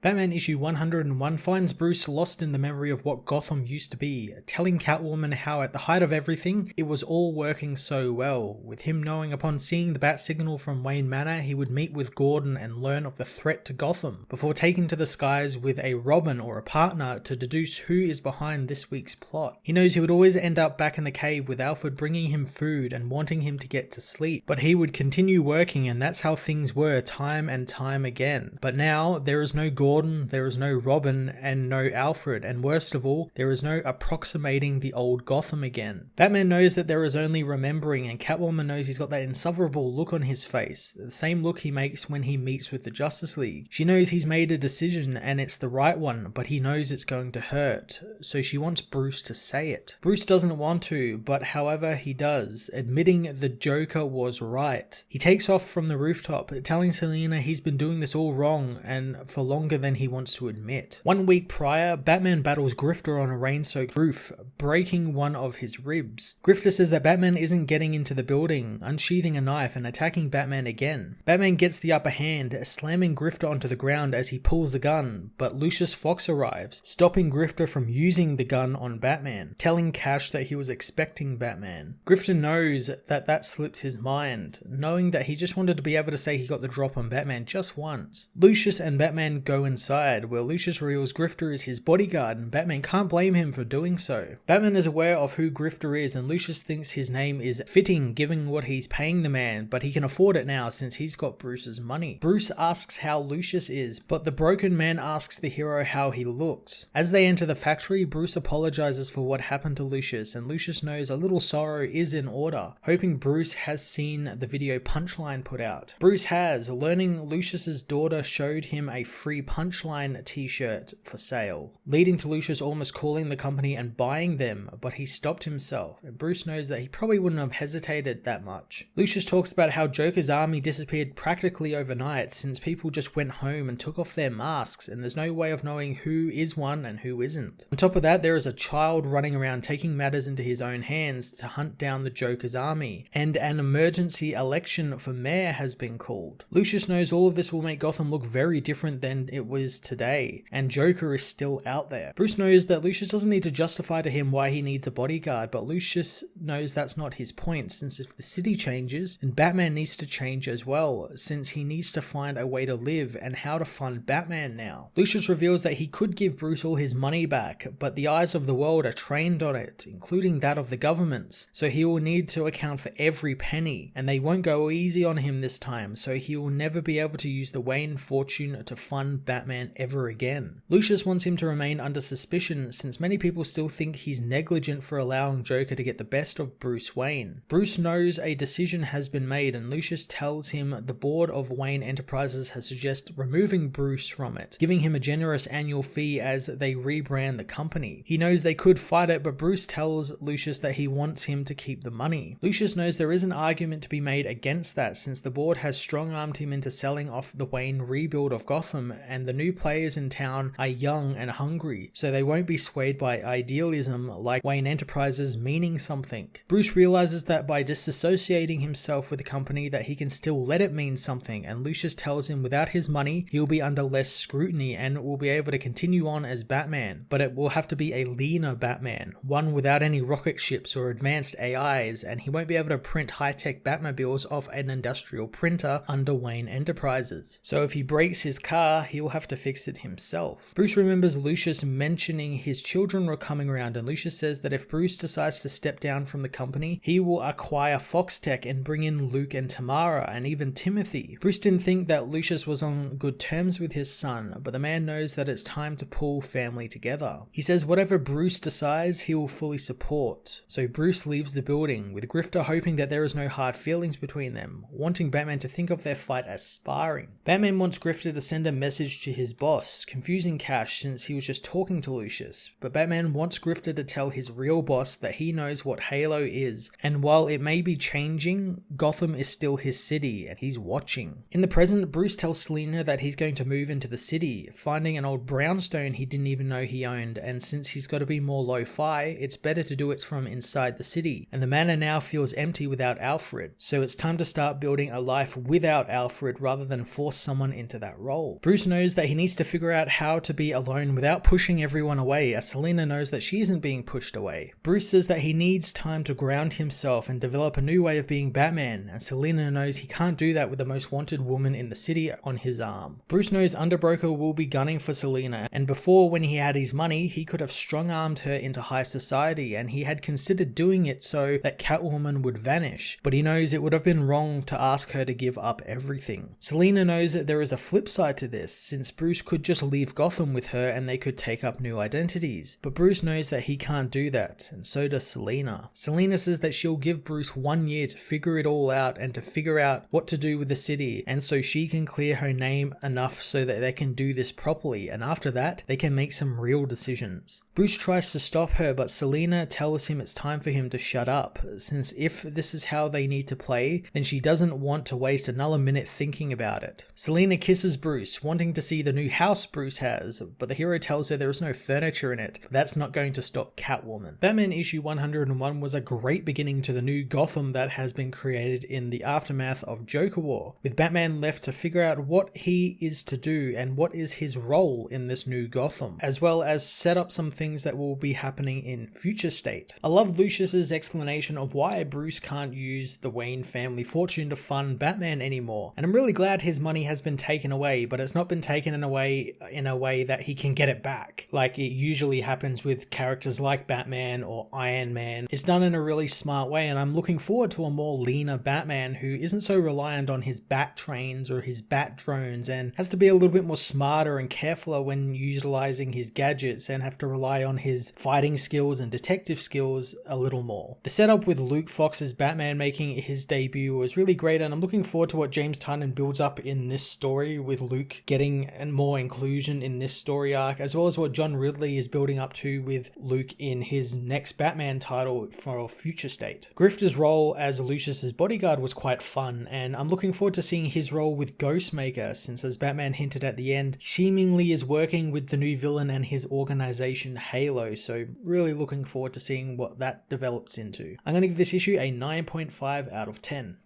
Batman issue 101 finds Bruce lost in the memory of what Gotham used to be, telling Catwoman how at the height of everything, it was all working so well, with him knowing upon seeing the bat signal from Wayne Manor he would meet with Gordon and learn of the threat to Gotham, before taking to the skies with a Robin or a partner to deduce who is behind this week's plot. He knows he would always end up back in the cave with Alfred bringing him food and wanting him to get to sleep, but he would continue working, and that's how things were time and time again. But now, there is no Gordon, there is no Robin, and no Alfred, and worst of all, there is no approximating the old Gotham again. Batman knows that there is only remembering, and Catwoman knows he's got that insufferable look on his face, the same look he makes when he meets with the Justice League. She knows he's made a decision and it's the right one, but he knows it's going to hurt, so she wants Bruce to say it. Bruce doesn't want to, but however he does, admitting the Joker was right. He takes off from the rooftop, telling Selena he's been doing this all wrong and for longer than he wants to admit. 1 week prior, Batman battles Grifter on a rain-soaked roof, breaking one of his ribs. Grifter says that Batman isn't getting into the building, unsheathing a knife and attacking Batman again. Batman gets the upper hand, slamming Grifter onto the ground as he pulls the gun, but Lucius Fox arrives, stopping Grifter from using the gun on Batman, telling Cash that he was expecting Batman. Grifter knows that slipped his mind, knowing that he just wanted to be able to say he got the drop on Batman just once. Lucius and Batman go inside, where Lucius reveals Grifter is his bodyguard and Batman can't blame him for doing so. Batman is aware of who Grifter is and Lucius thinks his name is fitting given what he's paying the man, but he can afford it now since he's got Bruce's money. Bruce asks how Lucius is, but the broken man asks the hero how he looks. As they enter the factory, Bruce apologizes for what happened to Lucius, and Lucius knows a little sorrow is in order, hoping Bruce has seen the video Punchline put out. Bruce has, learning Lucius's daughter showed him a free Punchline t-shirt for sale, leading to Lucius almost calling the company and buying them, but he stopped himself, and Bruce knows that he probably wouldn't have hesitated that much. Lucius talks about how Joker's army disappeared practically overnight since people just went home and took off their masks, and there's no way of knowing who is one and who isn't. On top of that, there is a child running around taking matters into his own hands to hunt down the Joker's army, and an emergency election for mayor has been called. Lucius knows all of this will make Gotham look very different than it was today, and Joker is still out there. Bruce knows that Lucius doesn't need to justify to him why he needs a bodyguard, but Lucius knows that's not his point, since if the city changes, then Batman needs to change as well, since he needs to find a way to live and how to fund Batman now. Lucius reveals that he could give Bruce all his money back, but the eyes of the world are trained on it, including that of the governments, so he will need to account for every penny, and they won't go easy on him this time, so he will never be able to use the Wayne fortune to fund Batman ever again. Lucius wants him to remain under suspicion, since many people still think he's negligent for allowing Joker to get the best of Bruce Wayne. Bruce knows a decision has been made, and Lucius tells him the board of Wayne Enterprises has suggested removing Bruce from it, giving him a generous annual fee as they rebrand the company. He knows they could fight it, but Bruce tells Lucius that he wants him to keep the money. Lucius knows there is an argument to be made against that, since the board has strong-armed him into selling off the Wayne rebuild of Gotham, and the new players in town are young and hungry, so they won't be swayed by idealism like Wayne Enterprises meaning something. Bruce realizes that by disassociating himself with the company that he can still let it mean something, and Lucius tells him without his money he'll be under less scrutiny and will be able to continue on as Batman, but it will have to be a leaner Batman, one without any rocket ships or advanced AIs, and he won't be able to print high-tech Batmobiles off an industrial printer under Wayne Enterprises. So if he breaks his car, he will have to fix it himself. Bruce remembers Lucius mentioning his children were coming around, and Lucius says that if Bruce decides to step down from the company, he will acquire Foxtech and bring in Luke and Tamara and even Timothy. Bruce didn't think that Lucius was on good terms with his son, but the man knows that it's time to pull family together. He says whatever Bruce decides, he will fully support. So Bruce leaves the building, with Grifter hoping that there is no hard feelings between them, wanting Batman to think of their fight as sparring. Batman wants Grifter to send a message to his boss, confusing Cash since he was just talking to Lucius, but Batman wants Grifter to tell his real boss that he knows what Halo is, and while it may be changing, Gotham is still his city and he's watching. In the present, Bruce tells Selena that he's going to move into the city, finding an old brownstone he didn't even know he owned, and since he's got to be more lo-fi, it's better to do it from inside the city, and the manor now feels empty without Alfred, so it's time to start building a life without Alfred rather than force someone into that role. Bruce knows knows that he needs to figure out how to be alone without pushing everyone away, as Selena knows that she isn't being pushed away. Bruce says that he needs time to ground himself and develop a new way of being Batman, and Selena knows he can't do that with the most wanted woman in the city on his arm. Bruce knows Underbroker will be gunning for Selena, and before, when he had his money, he could have strong-armed her into high society, and he had considered doing it so that Catwoman would vanish, but he knows it would have been wrong to ask her to give up everything. Selena knows that there is a flip side to this, since Bruce could just leave Gotham with her and they could take up new identities, but Bruce knows that he can't do that, and so does Selena. Selena says that she'll give Bruce 1 year to figure it all out and to figure out what to do with the city, and so she can clear her name enough so that they can do this properly, and after that, they can make some real decisions. Bruce tries to stop her, but Selena tells him it's time for him to shut up, since if this is how they need to play, then she doesn't want to waste another minute thinking about it. Selena kisses Bruce, wanting to see the new house Bruce has, but the hero tells her there is no furniture in it. That's not going to stop Catwoman. Batman issue 101 was a great beginning to the new Gotham that has been created in the aftermath of Joker War, with Batman left to figure out what he is to do and what is his role in this new Gotham, as well as set up some things that will be happening in Future State. I love Lucius's explanation of why Bruce can't use the Wayne family fortune to fund Batman anymore, and I'm really glad his money has been taken away, but it's not been taken in a way that he can get it back, like it usually happens with characters like Batman or Iron Man. It's done in a really smart way, and I'm looking forward to a more leaner Batman who isn't so reliant on his bat trains or his bat drones and has to be a little bit more smarter and carefuler when utilizing his gadgets and have to rely on his fighting skills and detective skills a little more. The setup with Luke Fox's Batman making his debut was really great, and I'm looking forward to what James Tynion builds up in this story with Luke getting more inclusion in this story arc, as well as what John Ridley is building up to with Luke in his next Batman title for Future State. Grifter's role as Lucius's bodyguard was quite fun, and I'm looking forward to seeing his role with Ghostmaker, since as Batman hinted at the end, seemingly is working with the new villain and his organization Halo, so really looking forward to seeing what that develops into. I'm going to give this issue a 9.5 out of 10.